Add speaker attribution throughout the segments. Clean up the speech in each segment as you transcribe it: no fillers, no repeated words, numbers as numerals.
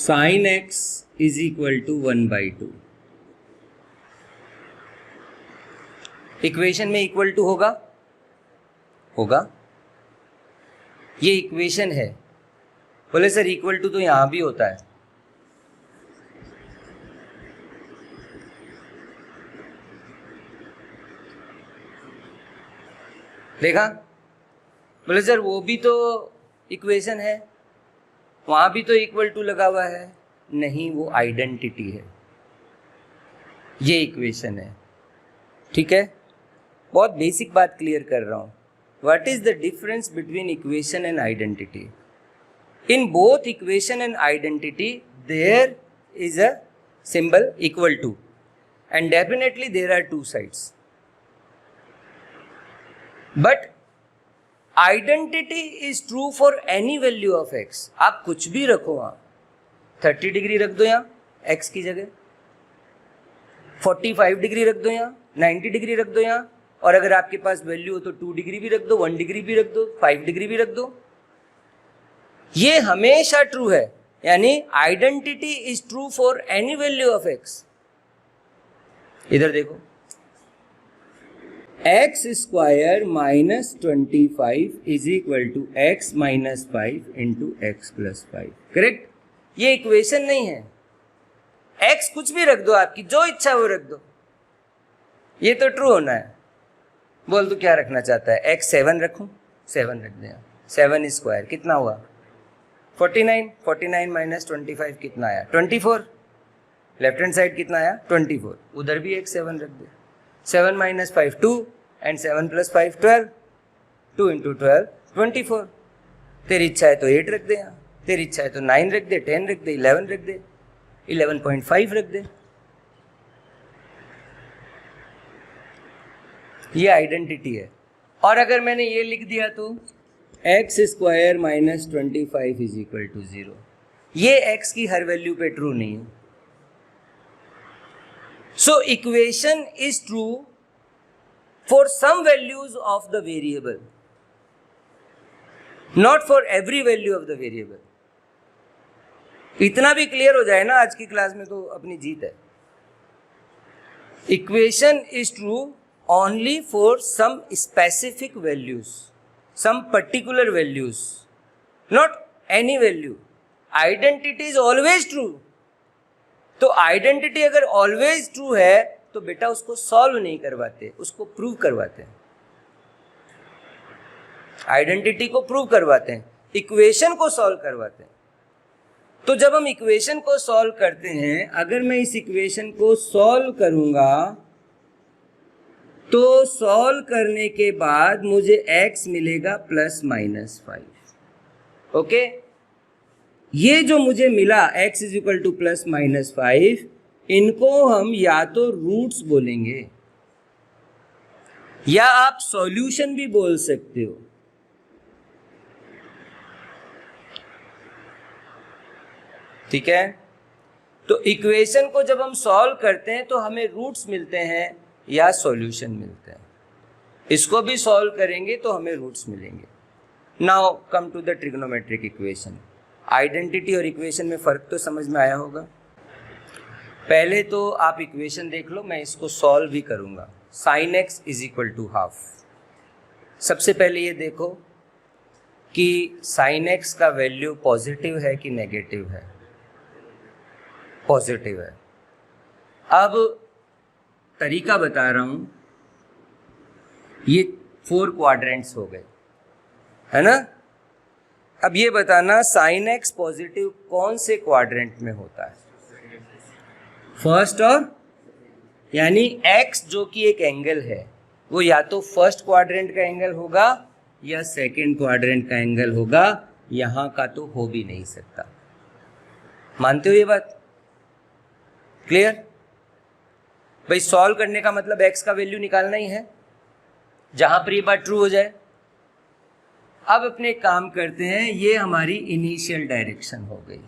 Speaker 1: Sign x is equal to 1/2। Equation में equal to होगा ये इक्वेशन है। बोले सर इक्वल टू तो यहां भी होता है। देखा? बोले सर वो भी तो इक्वेशन है, वहां भी तो इक्वल टू लगा हुआ है। नहीं, वो आइडेंटिटी है, ये इक्वेशन है। ठीक है, बहुत बेसिक बात क्लियर कर रहा हूं। What is the difference between equation and identity? In both equation and identity there is a symbol equal to, and definitely there are two sides, but identity is true for any value of x। आप कुछ भी रखो, वहां 30 degree रख दो यहाँ x की जगह, 45 डिग्री रख दो यहाँ, 90 डिग्री रख दो यहाँ, और अगर आपके पास वैल्यू हो तो 2 डिग्री भी रख दो, 1 डिग्री भी रख दो, 5 डिग्री भी रख दो, ये हमेशा ट्रू है। यानी identity is true for any value of x। इधर देखो, x square minus 25 is equal to x minus 5 into x plus 5। Correct? ये इक्वेशन नहीं है। x कुछ भी रख दो, आपकी जो इच्छा वो रख दो, ये तो ट्रू होना है। बोल तू क्या रखना चाहता है? x 7 रखूं? 7 रख दे। 7 स्क्वायर कितना हुआ? 49। 49 माइनस 25 कितना आया? 24। लेफ्ट हैंड साइड कितना आया? 24। उधर भी एक 7 रख दे। 7 माइनस 5 2 एंड 7 प्लस 5 12। 2 इंटू 12 24। तेरी इच्छा है तो 8 रख दे यहाँ, तेरी इच्छा है तो 9 रख दे, 10 रख दे, 11 रख दे, 11.5 रख दे। ये आइडेंटिटी है। और अगर मैंने ये लिख दिया तो x square minus 25 is equal to 0, ये एक्स की हर वैल्यू पे ट्रू नहीं है। So equation is true for some values of the variable, not for every value of the variable. इतना भी क्लियर हो जाए ना आज की क्लास में तो अपनी जीत है। Equation is true only for some specific values, some particular values, not any value। Identity is always true। तो identity अगर always true है तो बेटा उसको solve नहीं करवाते, उसको prove करवाते हैं। Identity को prove करवाते हैं, equation को solve करवाते हैं। तो जब हम equation को solve करते हैं, अगर मैं इस equation को solve करूंगा तो सॉल्व करने के बाद मुझे x मिलेगा प्लस माइनस 5। ओके, ये जो मुझे मिला x is equal two plus minus 5, इनको हम या तो रूट्स बोलेंगे या आप सॉल्यूशन भी बोल सकते हो। ठीक है, तो इक्वेशन को जब हम सॉल्व करते हैं तो हमें रूट्स मिलते हैं या सॉल्यूशन मिलते हैं। इसको भी सॉल्व करेंगे तो हमें रूट्स मिलेंगे। Now come to the trigonometric equation. Identity और इक्वेशन में फ़र्क तो समझ में आया होगा। पहले तो आप इक्वेशन देख लो, मैं इसको सॉल्व भी करूँगा। Sine x is equal to half. सबसे पहले ये देखो कि साइन एक्स का वैल्यू पॉजिटिव है कि नेगेटिव है? पॉजिटिव है। अब तरीका बता रहा हूं, ये 4 क्वाड्रेंट्स हो गए, है ना? अब ये बताना साइन एक्स पॉजिटिव कौन से क्वाड्रेंट में होता है? फर्स्ट और, यानी एक्स जो कि एक एंगल है वो या तो फर्स्ट क्वाड्रेंट का एंगल होगा या सेकंड क्वाड्रेंट का एंगल होगा। यहां का तो हो भी नहीं सकता। मानते हो ये बात? क्लियर? भाई सॉल्व करने का मतलब x का वैल्यू निकालना ही है, जहां पर ये बात ट्रू हो जाए। अब अपने काम करते हैं, ये हमारी इनिशियल डायरेक्शन हो गई।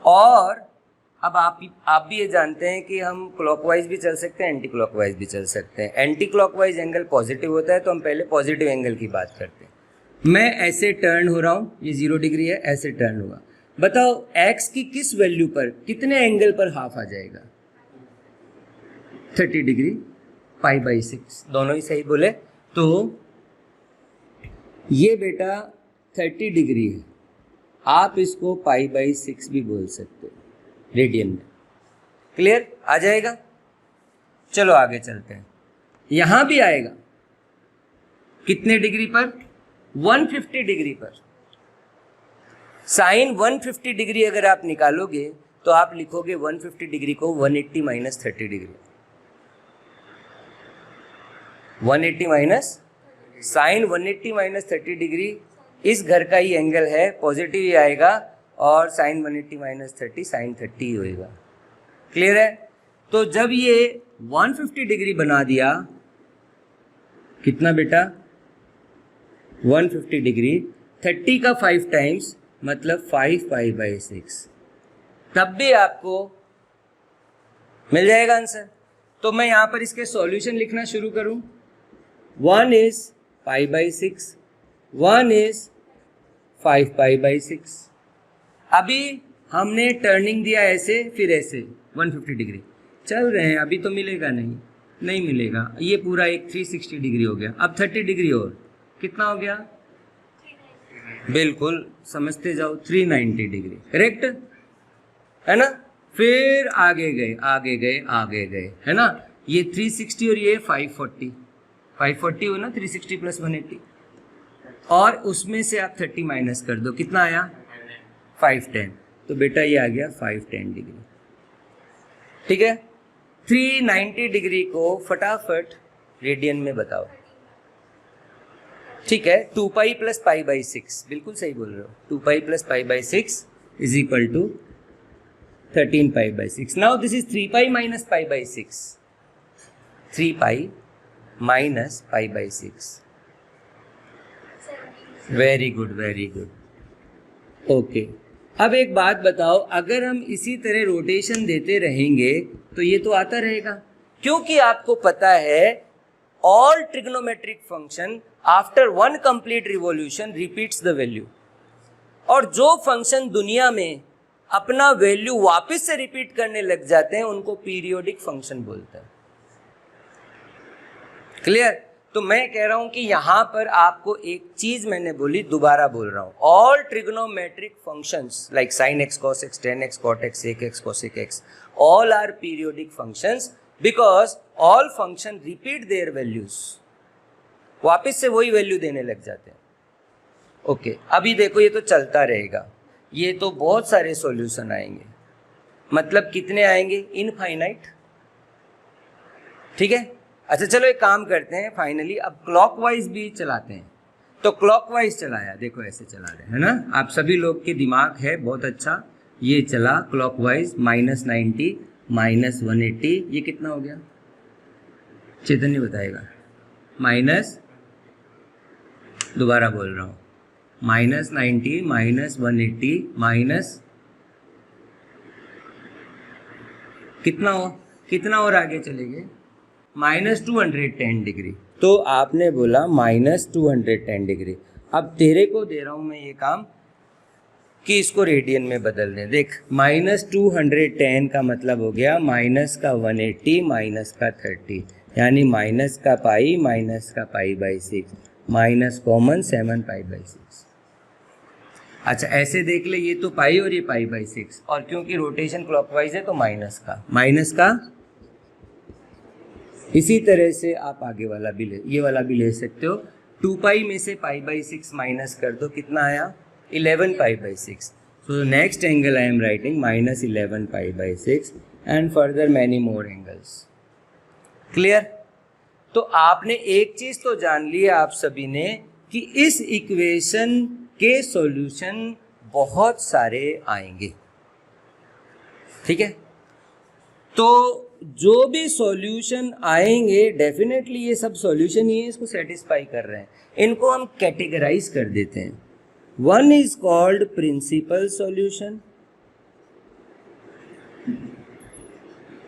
Speaker 1: और अब आप भी ये जानते हैं कि हम क्लॉकवाइज भी चल सकते हैं, एंटी क्लॉकवाइज भी चल सकते हैं। एंटी क्लॉकवाइज एंगल पॉजिटिव होता है तो हम पहले पॉजिटिव एंगल की बात करते हैं। मैं ऐसे टर्न हो रहा हूँ, ये 0 डिग्री है, ऐसे टर्न हुआ बताओ x की किस वैल्यू पर कितने एंगल पर हाफ आ जाएगा? 30 डिग्री, पाई बाई 6, दोनों ही सही बोले। तो ये बेटा 30 डिग्री है, आप इसको पाई बाई 6 भी बोल सकते हो रेडियन में। क्लियर? आ जाएगा? चलो आगे चलते हैं। यहां भी आएगा कितने डिग्री पर? 150 डिग्री पर। साइन 150 डिग्री अगर आप निकालोगे तो आप लिखोगे 150 डिग्री को 180 minus 30 degree. 180 minus sine 180 minus 30 degree इस घर का ही एंगल है, पॉजिटिव ही आएगा, और साइन 180 माइनस 30 साइन 30 ही होएगा। क्लियर है? तो जब ये 150 डिग्री बना दिया, कितना बेटा? 150 डिग्री, 30 का 5 टाइम्स मतलब 5 पाई बाई 6, तब भी आपको मिल जाएगा आंसर। तो मैं यहां पर इसके सॉल्यूशन लिखना शुरू करूं। 1 is pi by 6, 1 is 5 pi by 6। अभी हमने टर्निंग दिया ऐसे, फिर ऐसे 150 डिग्री चल रहे हैं, अभी तो मिलेगा नहीं मिलेगा। ये पूरा एक 360 डिग्री हो गया। अब 30 डिग्री और कितना हो गया? बिल्कुल समझते जाओ, 390 डिग्री। करेक्ट है ना? फिर आगे गए, है ना? ये 360 और ये 540 हो ना, 360 प्लस 180, और उसमें से आप 30 माइनस कर दो, कितना आया? 510। तो बेटा ये आ गया 510 डिग्री। ठीक है? 390 डिग्री को फटाफट रेडियन में बताओ। ठीक है, 2 पाई प्लस पाई बाई 6, बिल्कुल सही बोल रहे हो। 2 pi plus pi by 6 is equal to 13 pi by 6। Now this is 3 pi minus pi by 6, 3 pi minus pi by 6। Very good, very good. Okay, अब एक बात बताओ, अगर हम इसी तरह रोटेशन देते रहेंगे तो ये तो आता रहेगा, क्योंकि आपको पता है all trigonometric function after one complete revolution repeats the value, और जो फंक्शन दुनिया में अपना वैल्यू वापस से रिपीट करने लग जाते हैं उनको पीरियोडिक फंक्शन बोलते हैं। क्लियर? तो मैं कह रहा हूं कि यहां पर आपको एक चीज मैंने बोली, दोबारा बोल रहा हूं, all trigonometric functions like sin x cos x tan x cot x sec x cosec x all are periodic functions because all function repeat their values, वापस से वही वैल्यू देने लग जाते हैं। ओके, अभी देखो ये तो चलता रहेगा, ये तो बहुत सारे सॉल्यूशन आएंगे, मतलब कितने आएंगे? इनफाइनाइट। ठीक है? अच्छा चलो एक काम करते हैं, फाइनली अब क्लॉकवाइज भी चलाते हैं। तो क्लॉकवाइज चलाया, देखो ऐसे चला रहे हैं ना, आप सभी लोग के दिमाग है बहुत अच्छा। ये चला क्लॉकवाइज, -90 -180, ये कितना हो गया? चेतन नहीं बताएगा। माइनस, दोबारा बोल रहा हूँ, -90 -180 माइनस कितना और आगे चले गए? -210 डिग्री। तो आपने बोला -210 डिग्री। अब तेरे को दे रहा हूं मैं ये काम कि इसको रेडियन में बदल दें। देख, -210 का मतलब हो गया माइनस का 180 माइनस का 30, यानी माइनस का पाई माइनस का पाई by 6, minus common 7 pi by 6। अच्छा ऐसे देख ले, ये तो पाई और ये पाई बाई 6, और क्योंकि रोटेशन क्लॉकवाइज है तो माइनस का। इसी तरह से आप आगे वाला भी ये वाला भी ले सकते हो। 2 पाई में से पाई बाई 6 माइनस कर दो, कितना आया? 11 पाई by 6। So next angle I am writing -11 pi by 6 and further many more angles. Clear? तो आपने एक चीज तो जान ली है आप सभी ने कि इस इक्वेशन के सॉल्यूशन बहुत सारे आएंगे। ठीक है? तो जो भी सॉल्यूशन आएंगे डेफिनेटली ये सब सॉल्यूशन ही है, इसको सेटिस्फाई कर रहे हैं। इनको हम कैटेगराइज कर देते हैं। One is called principal solution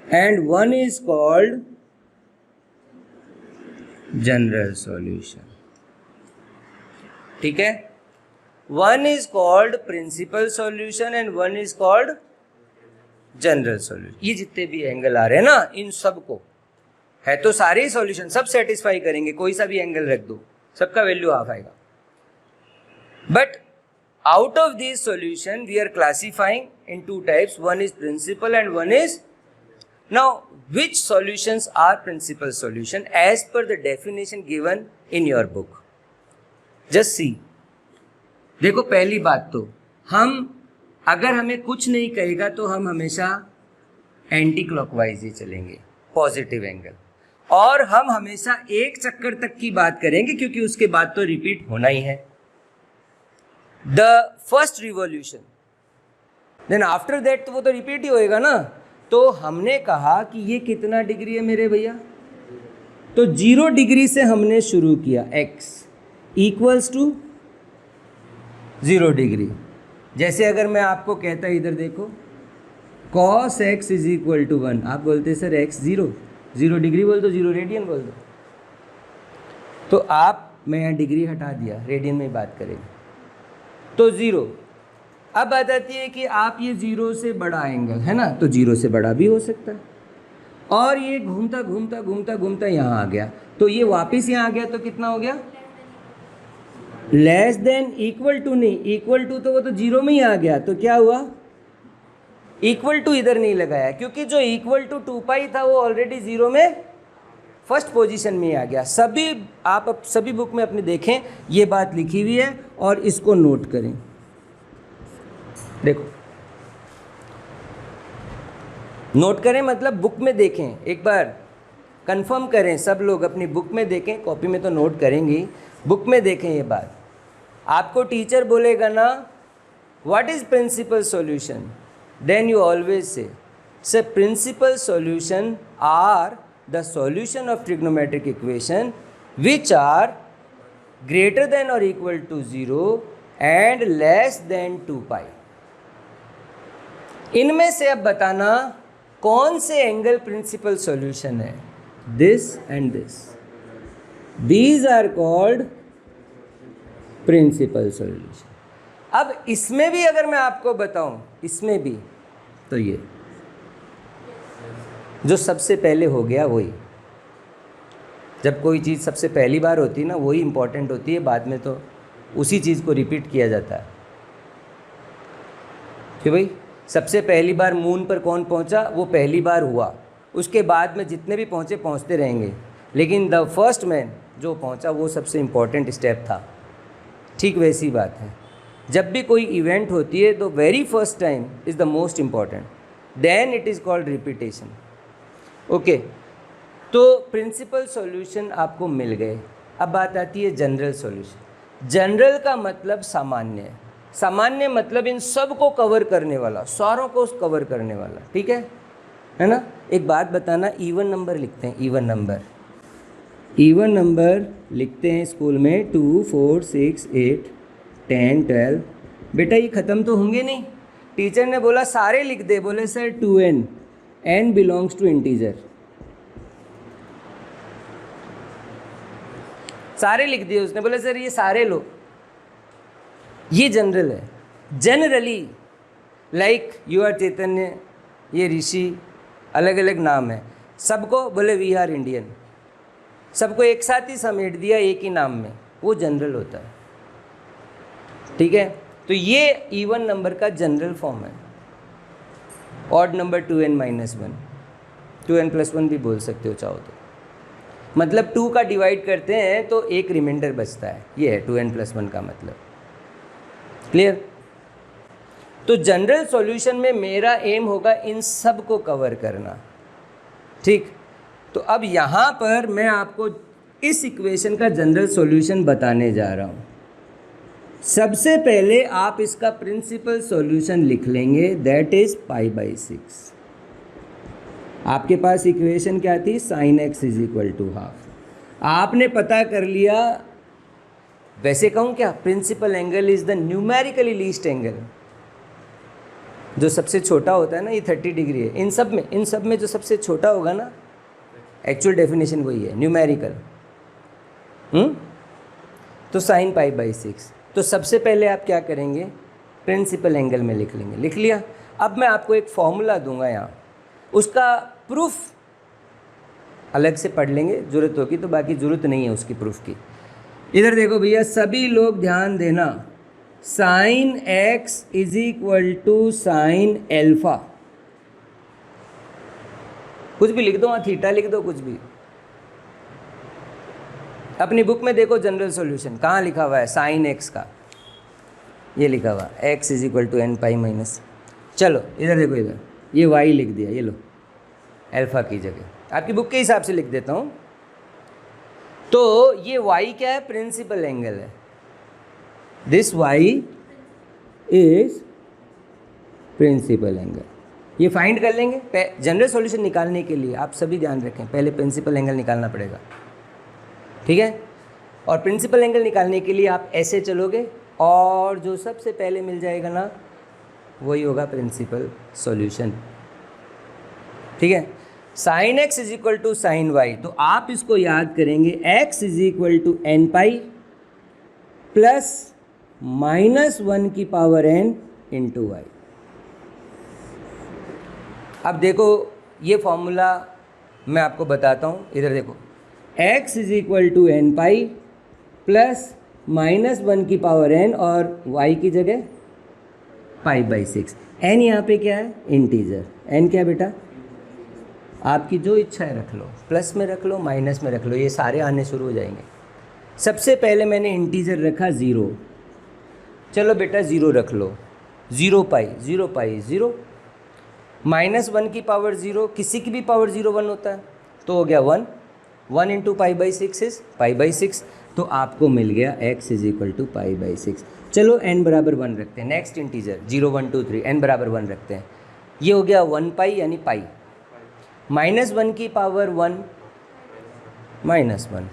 Speaker 1: and one is called general solution. ठीक है? One is called principal solution and one is called general solution. ये जितने भी एंगल आ रहे हैं ना, इन सब को है तो सारे ही सॉल्यूशन सब सेटिस्फाई करेंगे, कोई सा भी एंगल रख दो सबका वैल्यू हाफ आएगा। But out of these solution we are classifying in two types, one is principal and one is, now which solutions are principal solution as per the definition given in your book? Just see, देखो पहली बात तो हम अगर हमें कुछ नहीं कहेगा तो हम हमेशा एंटी क्लॉकवाइज ही चलेंगे, पॉजिटिव एंगल, और हम हमेशा एक चक्कर तक की बात करेंगे क्योंकि उसके बाद तो रिपीट होना ही है। The first revolution, then after that तो वो तो रिपीट ही होएगा ना। तो हमने कहा कि ये कितना डिग्री है मेरे भैया, तो 0 डिग्री से हमने शुरू किया, x इक्वल्स टू 0 डिग्री। जैसे अगर मैं आपको कहता इधर देखो cos x is equal to 1, आप बोलते सर x 0 डिग्री बोल दो, 0 रेडियन बोल दो, तो आप, मैं यहाँ डिग्री हटा दिया, रेडियन में बात करेंगे तो 0। अब बात आती है कि आप ये 0 से बड़ा एंगल है ना, तो 0 से बड़ा भी हो सकता है, और ये घूमता घूमता घूमता घूमता यहाँ आ गया, तो ये वापस यहाँ आ गया, तो कितना हो गया, लेस देन इक्वल टू नहीं, इक्वल टू तो वो तो 0 में ही आ गया, तो क्या हुआ, इक्वल टू इधर नहीं लगाया क्योंकि जो इक्वल टू 2 पाई था वो ऑलरेडी 0 में फर्स्ट पोजीशन में आ गया। सभी आप सभी बुक में अपने देखें, ये बात लिखी हुई है और इसको नोट करें। देखो नोट करें मतलब बुक में देखें, एक बार कंफर्म करें, सब लोग अपनी बुक में देखें, कॉपी में तो नोट करेंगे, बुक में देखें ये बात। आपको टीचर बोलेगा ना what is principal solution, then you always say principal solution are the solution of trigonometric equation which are greater than or equal to 0 and less than 2 pi। इनमें से अब बताना कौन से एंगल प्रिंसिपल सॉल्यूशन है, this and this, these are called principal solution। अब इसमें भी अगर मैं आपको बताऊं, इसमें भी तो ये जो सबसे पहले हो गया वही, जब कोई चीज़ सबसे पहली बार होती है ना वही इम्पॉर्टेंट होती है, बाद में तो उसी चीज़ को रिपीट किया जाता है कि भाई सबसे पहली बार मून पर कौन पहुंचा, वो पहली बार हुआ, उसके बाद में जितने भी पहुंचे पहुंचते रहेंगे, लेकिन द फर्स्ट मैन जो पहुंचा वो सबसे इम्पॉर्टेंट स्टेप था। ठीक वैसी बात है, जब भी कोई इवेंट होती है तो very first time is the most important, then it is called repetition. Okay, तो प्रिंसिपल सॉल्यूशन आपको मिल गए। अब बात आती है जनरल सॉल्यूशन। जनरल का मतलब सामान्य है, सामान्य मतलब इन सब को कवर करने वाला, सारों को कवर करने वाला, ठीक है ना। एक बात बताना, इवन नंबर लिखते हैं, इवन नंबर लिखते हैं स्कूल में 2 4 6 8 10 12, बेटा ये ख़त्म तो होंगे नहीं। टीचर ने बोला सारे लिख दे, बोले sir 2n, n belongs to integer, सारे लिख दिए उसने, बोले सर ये सारे लो, ये जनरल है। जनरली लाइक यू आर चैतन्य, ये ऋषि, अलग अलग नाम है सबको, बोले वी आर इंडियन, सबको एक साथ ही समेट दिया एक ही नाम में, वो जनरल होता है, ठीक है। तो ये इवन नंबर का जनरल फॉर्म है। ऑड नंबर 2n-1, 2n+1 भी बोल सकते हो चाहो तो, मतलब 2 का डिवाइड करते हैं तो एक रिमाइंडर बचता है, ये है 2n+1 का मतलब। क्लियर। तो जनरल सॉल्यूशन में मेरा एम होगा इन सब को कवर करना, ठीक। तो अब यहाँ पर मैं आपको इस इक्वेशन का जनरल सॉल्यूशन बताने जा रहा हूँ। सबसे पहले आप इसका प्रिंसिपल सॉल्यूशन लिख लेंगे, दैट इज π/6। आपके पास इक्वेशन क्या थी, sin x is equal to half. आपने पता कर लिया, वैसे कहूँ क्या, principal angle is the numerically least angle, जो सबसे छोटा होता है ना, ये 30 डिग्री है। इन सब में जो सबसे छोटा होगा ना, एक्चुअल डेफिनेशन वही है, न्यूमेरिकल। तो sin π/6 तो सबसे पहले आप क्या करेंगे, प्रिंसिपल एंगल में लिख लेंगे। लिख लिया। अब मैं आपको एक फॉर्मूला दूंगा यहाँ, उसका प्रूफ अलग से पढ़ लेंगे, ज़रूरत होगी तो, बाकी ज़रूरत नहीं है उसकी प्रूफ की। इधर देखो भैया, सभी लोग ध्यान देना, sine x is equal to sine alpha. कुछ भी लिख दो, वहाँ थीटा लिख दो, कुछ भी। अपनी बुक में देखो जनरल सॉल्यूशन कहाँ लिखा हुआ है, साइन एक्स का ये लिखा हुआ, x is equal to n pi minus. चलो इधर देखो, इधर ये वाई लिख दिया, ये लो एल्फा की जगह, आपकी बुक के हिसाब से लिख देता हूँ। तो ये वाई क्या है, प्रिंसिपल एंगल है। This y is principal angle, ये फाइंड कर लेंगे। जनरल सॉल्यूशन निकालने के लिए आप सभी ध्यान रखें, पहले प्रिंसिपल एंगल निकालना पड़ेगा, ठीक है। और प्रिंसिपल एंगल निकालने के लिए आप ऐसे चलोगे और जो सबसे पहले मिल जाएगा ना, वही होगा प्रिंसिपल सॉल्यूशन, ठीक है। Sine x is equal to sine y, तो आप इसको याद करेंगे, x is equal to n pi plus minus 1 की पावर एन इंटू वाई। अब देखो ये फॉर्मूला मैं आपको बताता हूँ, इधर देखो, x is equal to n pi plus minus 1 की पावर n और y की जगह पाई बाई 6। n यहाँ पे क्या है, इंटीजर। n क्या है बेटा, आपकी जो इच्छा है रख लो, प्लस में रख लो, माइनस में रख लो, ये सारे आने शुरू हो जाएंगे। सबसे पहले मैंने इंटीजर रखा 0, चलो बेटा 0 रख लो, 0 पाई 0, माइनस 1 की पावर 0, किसी की भी पावर 0 1 होता है, तो हो गया 1 into pi by 6 is pi by 6, तो आपको मिल गया x is equal to pi by 6। चलो n बराबर 1 रखते हैं, नेक्स्ट इंटीजर 0 1 2 3, n बराबर 1 रखते हैं, ये हो गया 1 पाई यानी पाई, माइनस 1 की पावर 1 माइनस 1,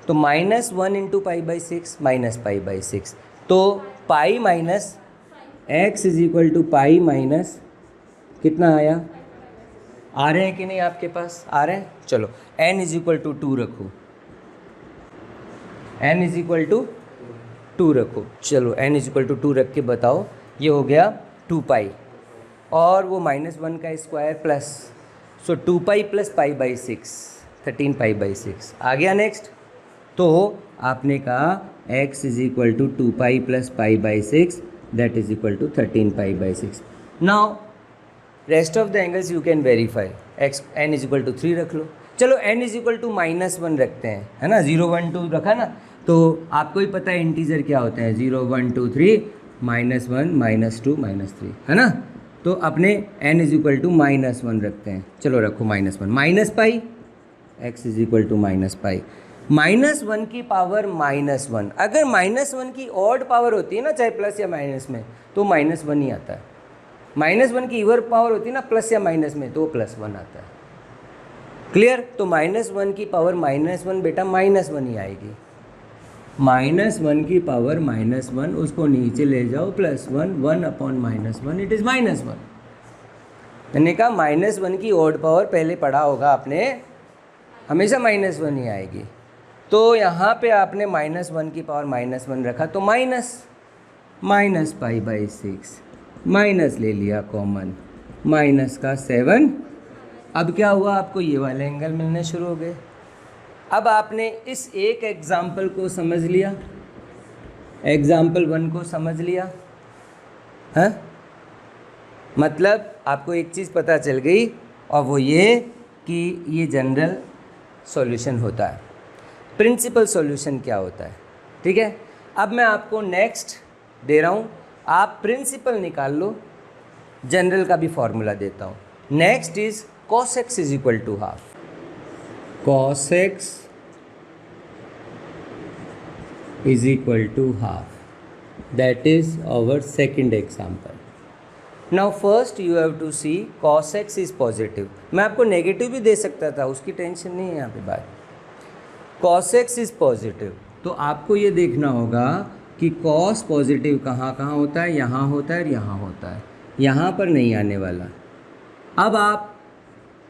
Speaker 1: तो minus 1 into pi by 6 minus pi by 6, तो pi minus x is equal to pi minus कितना आया, आ रहे हैं कि नहीं आपके पास, आ रहे हैं। चलो n इज इक्वल टू 2 रखो, n इज इक्वल टू 2 रखो, चलो n इज इक्वल टू 2 रख के बताओ, ये हो गया 2 पाई और वो माइनस 1 का square plus, so 2 pi plus pi by 6 13 pi by 6 आ गया। नेक्स्ट तो आपने कहा x is equal to 2 pi plus pi by 6 that is equal to 13 pi by 6। Now rest of the angles you can verify, x n is equal to 3 रख लो, चलो n is equal to minus 1 रखते हैं, है ना, 0 1 2 रखा ना, तो आपको ही पता है इंटीजर क्या होता है, 0 1 2 3 माइनस 1 माइनस 2 माइनस 3, है ना, तो अपने n is equal to minus 1 रखते हैं, चलो रखो minus 1, minus pi x is equal to minus pi, minus 1 की पावर माइनस 1, अगर माइनस 1 की ऑड पावर होती है ना, चाहे प्लस या माइनस में, तो माइनस 1 ही आता है, माइनस 1 की इवन पावर होती है ना प्लस या माइनस में, तो प्लस 1 आता है। क्लियर, तो माइनस 1 की पावर माइनस 1 बेटा माइनस 1 ही आएगी, माइनस 1 की पावर माइनस 1, उसको नीचे ले जाओ plus 1, 1 upon minus 1 it is minus 1। मैंने कहा माइनस 1 की ऑड पावर पहले पढ़ा होगा आपने, हमेशा माइनस 1 ही आएगी, तो यहाँ पे आपने माइनस 1 की पावर माइनस 1 रखा, तो माइनस पाई बाई 6, माइनस ले लिया कॉमन, माइनस का 7, अब क्या हुआ, आपको ये वाले एंगल मिलने शुरू हो गए। अब आपने इस एक एग्जाम्पल को समझ लिया, एग्जाम्पल 1 को समझ लिया, हाँ, मतलब आपको एक चीज़ पता चल गई, और वो ये कि ये जनरल सॉल्यूशन होता है, प्रिंसिपल सॉल्यूशन क्या होता है, ठीक है। अब मैं आपको नेक्स्ट दे रहा हूँ, आप प्रिंसिपल निकाल लो, जनरल का भी फॉर्मूला देता हूँ। Next is cos x is equal to half, cos x is equal to half, that is our second example. Now first you have to see cos x is positive, मैं आपको negative भी दे सकता था, उसकी tension नहीं है यहाँ पे बात। cos x is positive, तो आपको ये देखना होगा कि cos पॉजिटिव कहाँ कहाँ होता है, यहाँ होता है और यहाँ होता है, यहाँ पर नहीं आने वाला। अब आप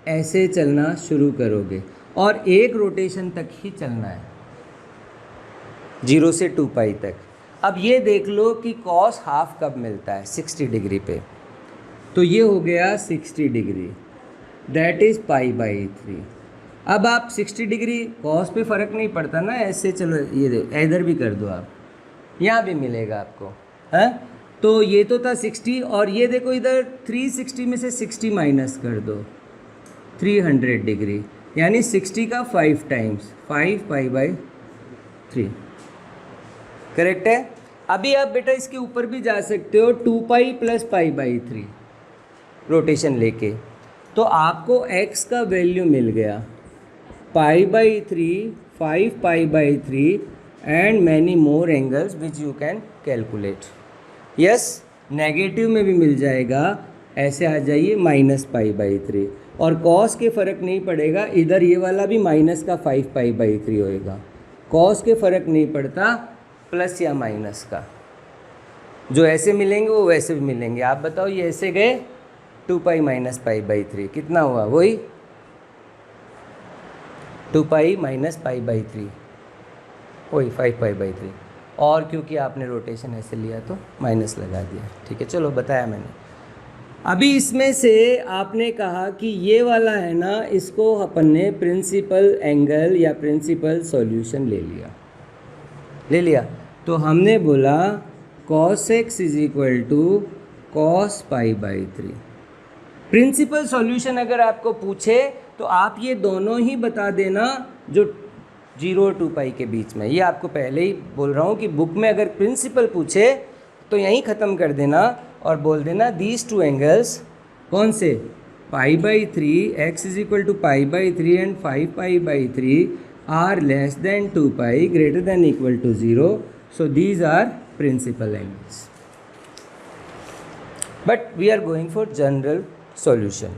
Speaker 1: ऐसे चलना शुरू करोगे और एक रोटेशन तक ही चलना है, 0 से 2 पाई तक। अब ये देख लो कि कॉस हाफ कब मिलता है, 60 डिग्री पे। तो ये हो गया 60 डिग्री, दैट इज़ π/3। अब आप 60 डिग्री कॉस पे फ़र्क नहीं पड़ता ना, ऐसे चलो ये इधर भी कर दो आप, यहाँ भी मिलेगा आपको, है। तो ये तो था 60, और ये देखो इधर 360 में से 60 माइनस कर दो, 300 डिग्री, यानी 60 का 5 टाइम्स, 5 π/3, करेक्ट है। अभी आप बेटा इसके ऊपर भी जा सकते हो, 2π + π/3 रोटेशन लेके, तो आपको x का वैल्यू मिल गया π/3, 5 π/3 and many more angles which you can calculate. Yes, negative में भी मिल जाएगा, ऐसे आ जाइए -π/3, और कॉस के फ़र्क नहीं पड़ेगा, इधर ये वाला भी माइनस का 5 π/3 होएगा, कॉस के फ़र्क नहीं पड़ता प्लस या माइनस का, जो ऐसे मिलेंगे वो वैसे भी मिलेंगे। आप बताओ, ये ऐसे गए 2π - π/3 कितना हुआ, वही 2π - π/3 वही 5 π/3, और क्योंकि आपने रोटेशन ऐसे लिया तो माइनस लगा दिया, ठीक है। चलो बताया मैंने। अभी इसमें से आपने कहा कि ये वाला है ना, इसको अपन ने प्रिंसिपल एंगल या प्रिंसिपल सॉल्यूशन ले लिया। तो हमने बोला cos x = cos π/3। Principal solution अगर आपको पूछे तो आप ये दोनों ही बता देना जो 0 और 2π के बीच में। ये आपको पहले ही बोल रहा हूँ कि बुक में अगर प्रिंसिपल पूछे तो यहीं ख़त्म कर देना और बोल देना दीज टू एंगल्स, कौन से, π/3, x = π/3 and 5 π/3 are less than 2π greater than equal to 0, so these are principal angles. But we are going for general solution.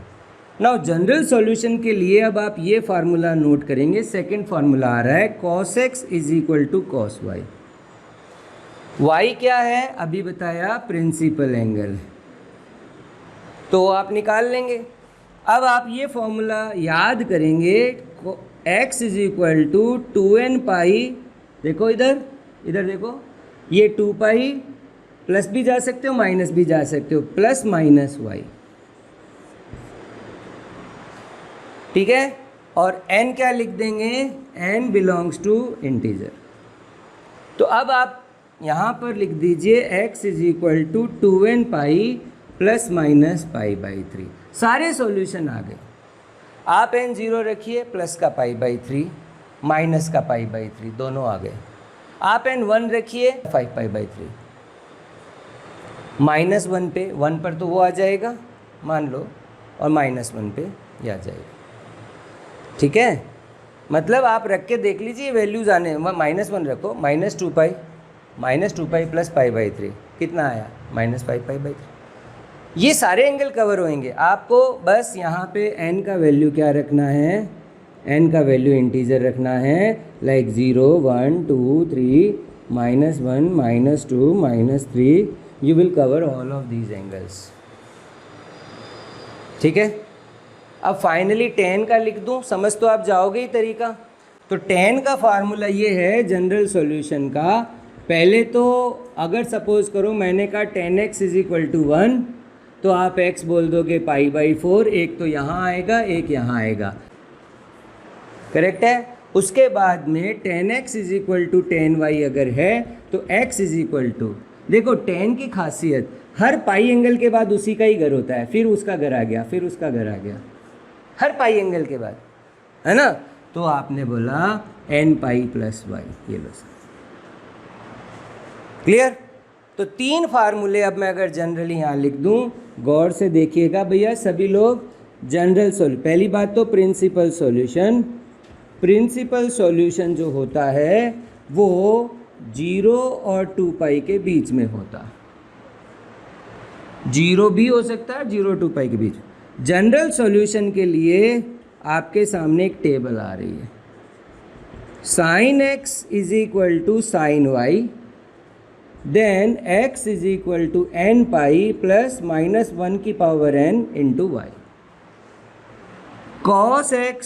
Speaker 1: Now general solution के लिए अब आप ये फार्मूला नोट करेंगे, सेकंड फार्मूला आ रहा है cos x = cos y। y क्या है अभी बताया, प्रिंसिपल एंगल, तो आप निकाल लेंगे। अब आप ये फॉर्मूला याद करेंगे, x = 2nπ, देखो इधर देखो, ये 2π प्लस भी जा सकते हो माइनस भी जा सकते हो, प्लस माइनस y, ठीक है। और n क्या लिख देंगे, n बिलोंग्स टू इंटीजर। तो अब आप यहाँ पर लिख दीजिए x = 2nπ ± π/3। सारे सॉल्यूशन आ गए। आप n 0 रखिए, प्लस का π/3 माइनस का π/3 दोनों आ गए। आप n 1 रखिए, 5 π/3 -1 पे, 1 पर तो वो आ जाएगा मान लो, और -1 पे ये आ जाएगा, ठीक है। मतलब आप रख के देख लीजिए वैल्यूज़ आने, -1 रखो, -2π प्लस π/3 कितना आया, -5 π/3। ये सारे एंगल कवर होंगे। आपको बस यहाँ पे n का वैल्यू क्या रखना है, n का वैल्यू इंटीजर रखना है, like 0, 1, 2, 3, -1, -2, -3, you will cover all of these angles, ठीक है। अब फाइनली tan का लिख दूँ, समझ तो आप जाओगे ही तरीका। तो tan का फार्मूला ये है जनरल सॉल्यूशन का। पहले तो अगर सपोज करो मैंने कहा tan x = 1, तो आप x बोल दोगे π/4, एक तो यहाँ आएगा एक यहाँ आएगा, करेक्ट है। उसके बाद में tan x = tan y अगर है तो x = देखो tan की खासियत, हर पाई एंगल के बाद उसी का ही घर होता है, फिर उसका घर आ गया, फिर उसका घर आ गया, हर पाई एंगल के बाद, है ना। तो आपने बोला nπ + y, ये लो सर, क्लियर। तो 3 फार्मूले अब मैं अगर जनरली यहाँ लिख दूँ, गौर से देखिएगा भैया सभी लोग। जनरल सॉल्यूशन, पहली बात तो प्रिंसिपल सॉल्यूशन जो होता है वो 0 और 2π के बीच में होता, 0 भी हो सकता है, 0 और 2π के बीच। जनरल सॉल्यूशन के लिए आपके सामने एक टेबल आ रही है, sin x = sin y, then x = nπ plus -1 की power n into y, cos x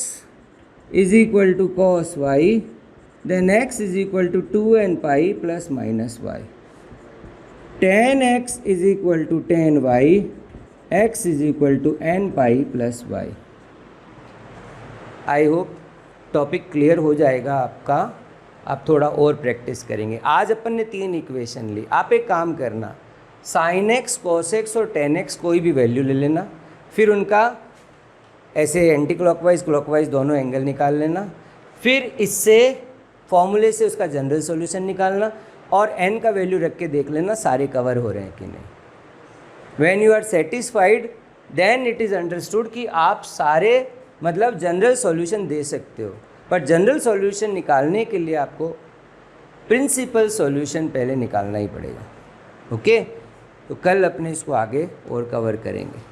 Speaker 1: = cos y, then x = 2nπ plus -y। tan x is equal to tan y, x is equal to n pi plus y। I hope topic clear हो जाएगा आपका। आप थोड़ा और practice करेंगे। आज अपन ने 3 equation ली। आप एक काम करना, sin x, cos x और tan x कोई भी वैल्यू ले लेना, फिर उनका ऐसे एंटी क्लॉकवाइज क्लॉकवाइज दोनों एंगल निकाल लेना, फिर इससे फॉर्मूले से उसका जनरल सॉल्यूशन निकालना और n का वैल्यू रख के देख लेना सारे कवर हो रहे हैं कि नहीं। When you are satisfied then it is understood कि आप सारे मतलब जनरल सॉल्यूशन दे सकते हो, पर जनरल सॉल्यूशन निकालने के लिए आपको प्रिंसिपल सॉल्यूशन पहले निकालना ही पड़ेगा। ओके, तो कल अपने इसको आगे और कवर करेंगे।